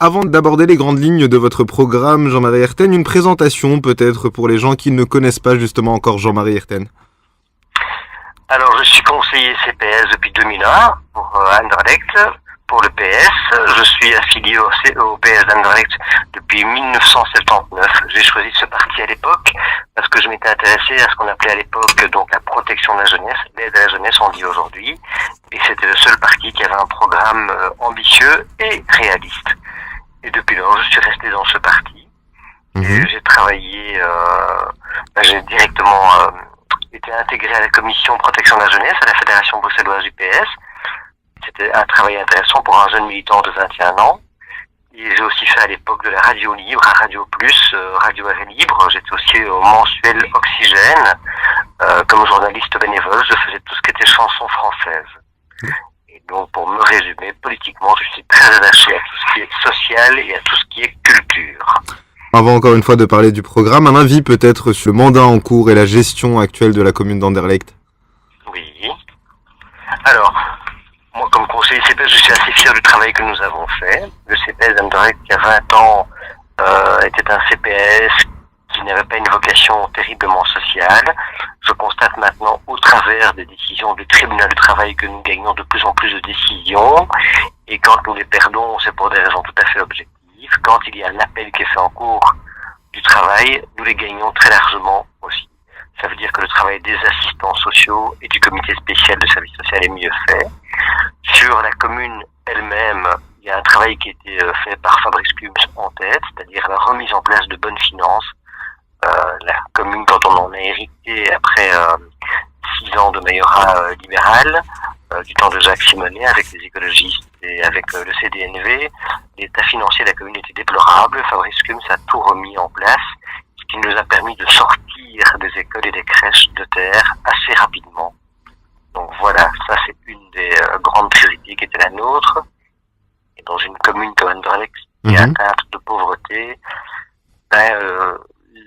Avant d'aborder les grandes lignes de votre programme, Jean-Marie Herten, une présentation peut-être pour les gens qui ne connaissent pas justement encore Jean-Marie Herten. Alors, je suis conseiller CPS depuis 2001 pour Anderlecht, pour le PS. Je suis affilié au PS d'Anderlecht depuis 1979. J'ai choisi ce parti à l'époque parce que je m'étais intéressé à ce qu'on appelait à l'époque donc la protection de la jeunesse, l'aide à la jeunesse on dit aujourd'hui. Et c'était le seul parti qui avait un programme ambitieux et réaliste. Et depuis lors, je suis resté dans ce parti. Et j'ai travaillé, j'ai directement été intégré à la commission protection de la jeunesse à la Fédération bruxelloise du PS. C'était un travail intéressant pour un jeune militant de 21 ans. Et j'ai aussi fait à l'époque de la radio libre, à Radio Plus, Radio Arrêt Libre. J'étais aussi au mensuel Oxygène. Comme journaliste bénévole, je faisais tout ce qui était chansons françaises. Et donc, pour me résumer, politiquement, je suis très attaché à tout ce qui est social et à tout ce qui est culture. Avant encore une fois de parler du programme, un avis peut-être sur le mandat en cours et la gestion actuelle de la commune d'Anderlecht. Oui. Alors, moi, comme conseiller CPS, je suis assez fier du travail que nous avons fait. Le CPS d'Anderlecht, il y a 20 ans, était un CPS qui n'avait pas une vocation terriblement sociale. Je constate maintenant, au travers des décisions du tribunal du travail, que nous gagnons de plus en plus de décisions. Et quand nous les perdons, c'est pour des raisons tout à fait objectives. Quand il y a un appel qui est fait en cours du travail, nous les gagnons très largement aussi. Ça veut dire que le travail des assistants sociaux et du comité spécial de service social est mieux fait. Sur la commune elle-même, il y a un travail qui a été fait par Fabrice Cubes en tête, c'est-à-dire la remise en place de bonnes finances. La commune, quand on en a hérité après 6 ans de majorat libéral, du temps de Jacques Simonet avec les écologistes et avec le CDNV, l'état financier de la commune était déplorable. Fabrice Cubes a tout remis en place, ce qui nous a permis de sortir des écoles et des crèches de terre assez rapidement. Donc voilà, ça c'est une des grandes priorités qui était la nôtre. Et dans une commune comme Anderlecht qui est atteinte de pauvreté,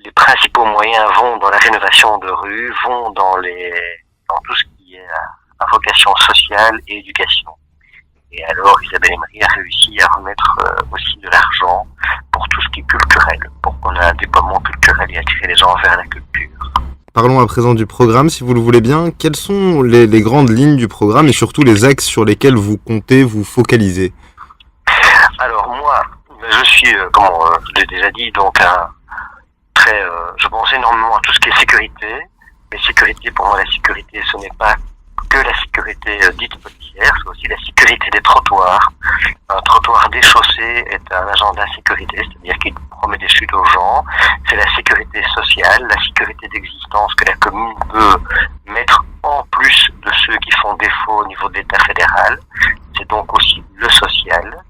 les principaux moyens vont dans la rénovation de rues, vont dans tout ce qui est à vocation sociale et éducation. Et alors Isabelle Emery a réussi à remettre aussi de l'argent pour tout ce qui est culturel, pour qu'on ait un déploiement culturel et attirer les gens vers la culture. Parlons à présent du programme, si vous le voulez bien. Quelles sont les grandes lignes du programme et surtout les axes sur lesquels vous comptez vous focaliser? Alors moi, je suis, je l'ai déjà dit, donc je pense énormément à tout ce qui est sécurité. Mais sécurité, pour moi, la sécurité, ce n'est pas que la sécurité dite policière, c'est aussi la sécurité des trottoirs. Un trottoir déchaussé est un agenda sécurité, c'est-à-dire qu'il promet des chutes aux gens. C'est la sécurité sociale, la sécurité d'existence que la commune peut mettre en plus de ceux qui font défaut au niveau de l'État fédéral. C'est donc aussi le social.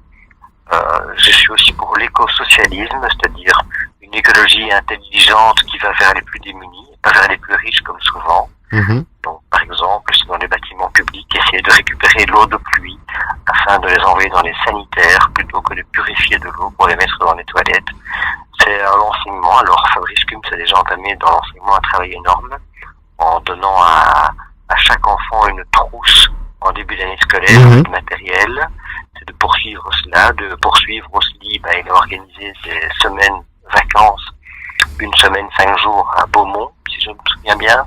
Je suis aussi pour l'éco-socialisme, c'est-à-dire une écologie intelligente qui va vers les plus démunis, pas vers les plus riches comme souvent. Donc, par exemple, c'est dans les bâtiments publics, essayer de récupérer l'eau de pluie afin de les envoyer dans les sanitaires plutôt que de purifier de l'eau pour les mettre dans les toilettes. C'est un enseignement. Alors, Fabrice Cubes a déjà entamé dans l'enseignement un travail énorme en donnant à chaque enfant une trousse en début d'année scolaire avec matériel. C'est de poursuivre cela, de poursuivre aussi, il a organisé des semaines vacances, une semaine, 5 jours à Beaumont, si je me souviens bien,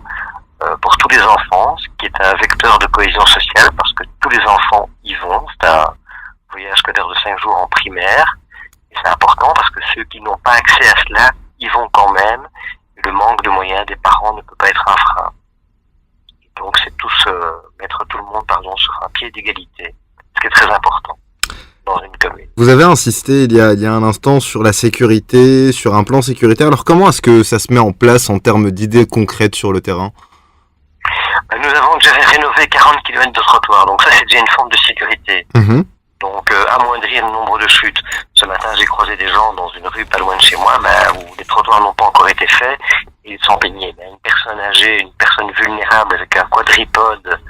pour tous les enfants, ce qui est un vecteur de cohésion sociale parce que tous les enfants y vont. C'est un voyage scolaire de 5 jours en primaire et c'est important parce que ceux qui n'ont pas accès à cela y vont quand même et le manque de moyens des parents ne peut pas être un frein. Et donc c'est mettre tout le monde sur un pied d'égalité, ce qui est très important dans une commune. Vous avez insisté il y a un instant sur la sécurité, sur un plan sécuritaire. Alors comment est-ce que ça se met en place en termes d'idées concrètes sur le terrain? Nous avons déjà rénové 40 km de trottoirs, donc ça c'est déjà une forme de sécurité. Donc amoindrir le nombre de chutes. Ce matin j'ai croisé des gens dans une rue pas loin de chez moi où les trottoirs n'ont pas encore été faits et ils sont baignés. Une personne âgée, une personne vulnérable avec un quadripode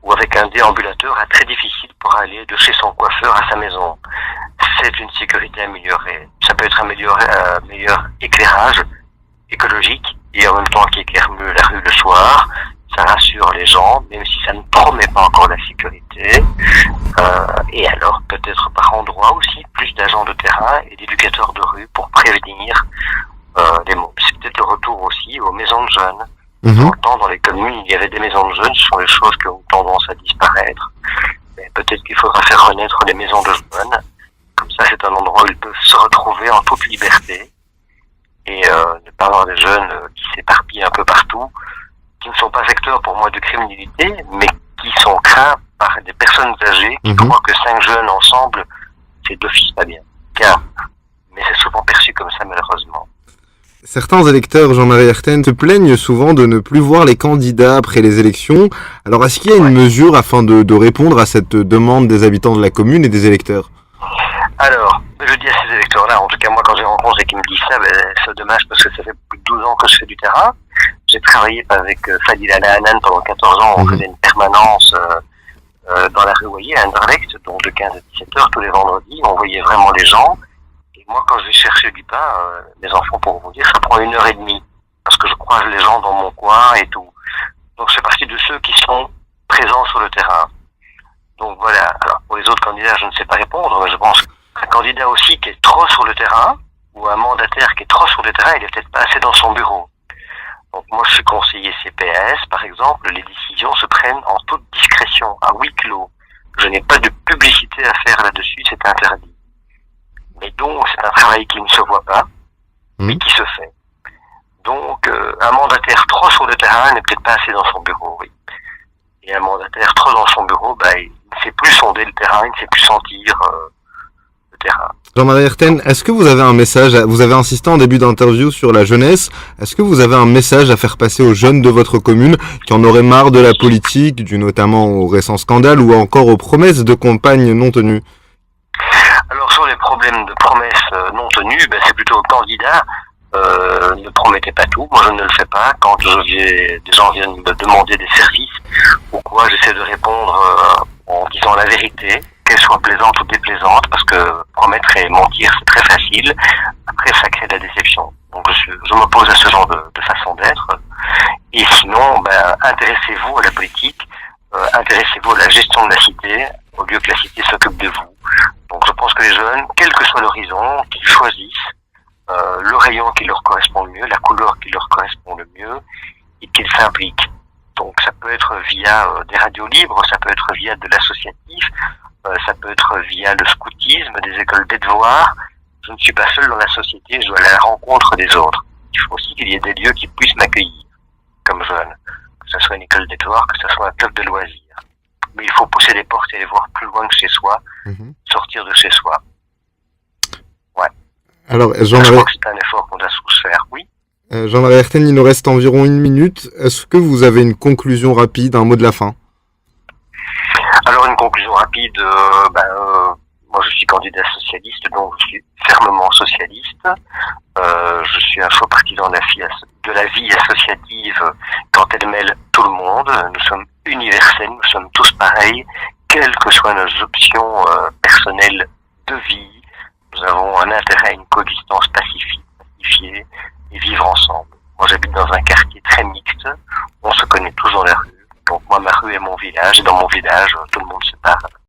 ou avec un déambulateur a très difficile pour aller de chez son coiffeur à sa maison. C'est une sécurité améliorée. Ça peut être un meilleur éclairage écologique et en même temps qui éclaire mieux la rue le soir. ça rassure les gens, même si ça ne promet pas encore la sécurité. Et alors, peut-être par endroit aussi, plus d'agents de terrain et d'éducateurs de rue pour prévenir les mots. C'est peut-être le retour aussi aux maisons de jeunes. Dans le temps, dans les communes, il y avait des maisons de jeunes, ce sont des choses qui ont tendance à disparaître. Mais peut-être qu'il faudra faire renaître les maisons de jeunes. Comme ça, c'est un endroit où ils peuvent se retrouver en toute liberté et ne pas avoir des jeunes qui s'éparpillent un peu partout, qui ne sont pas vecteurs pour moi de criminalité, mais qui sont craints par des personnes âgées qui croient que 5 jeunes ensemble, c'est d'office pas bien. Mais c'est souvent perçu comme ça, malheureusement. Certains électeurs, Jean-Marie Herten, se plaignent souvent de ne plus voir les candidats après les élections. Alors, est-ce qu'il y a une mesure afin de répondre à cette demande des habitants de la commune et des électeurs? Alors, je dis à ces électeurs-là, en tout cas moi quand j'ai rencontré et qu'ils me disent ça, c'est dommage parce que ça fait plus de 12 ans que je fais du terrain. J'ai travaillé avec Fadil Alahanan pendant 14 ans, on faisait une permanence dans la rue Voyer à Anderlecht, donc de 15 à 17 heures tous les vendredis, on voyait vraiment les gens. Et moi quand je vais chercher du pain, mes enfants pour vous dire, ça prend 1h30, parce que je croise les gens dans mon coin et tout. Donc je fais partie de ceux qui sont présents sur le terrain. Donc voilà, alors pour les autres candidats je ne sais pas répondre, mais je pense qu'un candidat aussi qui est trop sur le terrain, ou un mandataire qui est trop sur le terrain, il est peut-être pas assez dans son bureau. Donc moi je suis conseiller CPAS par exemple, les décisions se prennent en toute discrétion, à huis clos. Je n'ai pas de publicité à faire là-dessus, c'est interdit. Mais donc c'est un travail qui ne se voit pas, mais qui se fait. Donc un mandataire trop sur le terrain n'est peut-être pas assez dans son bureau, oui. Et un mandataire trop dans son bureau, il ne sait plus sonder le terrain, il ne sait plus sentir le terrain. Jean-Marie Herten, est-ce que vous avez un message, vous avez insisté en début d'interview sur la jeunesse, est-ce que vous avez un message à faire passer aux jeunes de votre commune qui en auraient marre de la politique, dû notamment aux récents scandales ou encore aux promesses de campagne non tenues? Alors sur les problèmes de promesses non tenues, c'est plutôt le candidat. Ne promettez pas tout, moi je ne le fais pas. Quand des gens viennent me demander des services ou quoi, j'essaie de répondre en disant la vérité, qu'elle soit plaisante ou déplaisante, parce que promettre et mentir c'est très facile, après ça crée de la déception. Donc je m'oppose à ce genre de façon d'être. Et sinon, intéressez-vous à la politique, intéressez-vous à la gestion de la cité, au lieu que la cité s'occupe de vous. Donc je pense que les jeunes, quel que soit l'horizon, qu'ils choisissent le rayon qui leur correspond le mieux, la couleur qui leur correspond le mieux, et qu'ils s'impliquent. Donc ça peut être via des radios libres, ça peut être via de l'associatif, ça peut être via le scoutisme, des écoles d'aide-devoirs. Je ne suis pas seul dans la société, je dois aller à la rencontre des autres. Il faut aussi qu'il y ait des lieux qui puissent m'accueillir comme jeune, que ce soit une école d'aide-devoirs, que ce soit un club de loisirs. Mais il faut pousser les portes et aller voir plus loin que chez soi, sortir de chez soi. Alors, je crois que c'est un effort qu'on doit tous faire, oui. Jean-Marie Herten, il nous reste environ 1 minute. Est-ce que vous avez une conclusion rapide, un mot de la fin? Alors, une conclusion rapide, moi je suis candidat socialiste, donc je suis fermement socialiste. Je suis un faux partisan de la vie associative quand elle mêle tout le monde. Nous sommes universels, nous sommes tous pareils, quelles que soient nos options personnelles de vie. Nous avons un intérêt à une coexistence pacifiée et vivre ensemble. Moi, j'habite dans un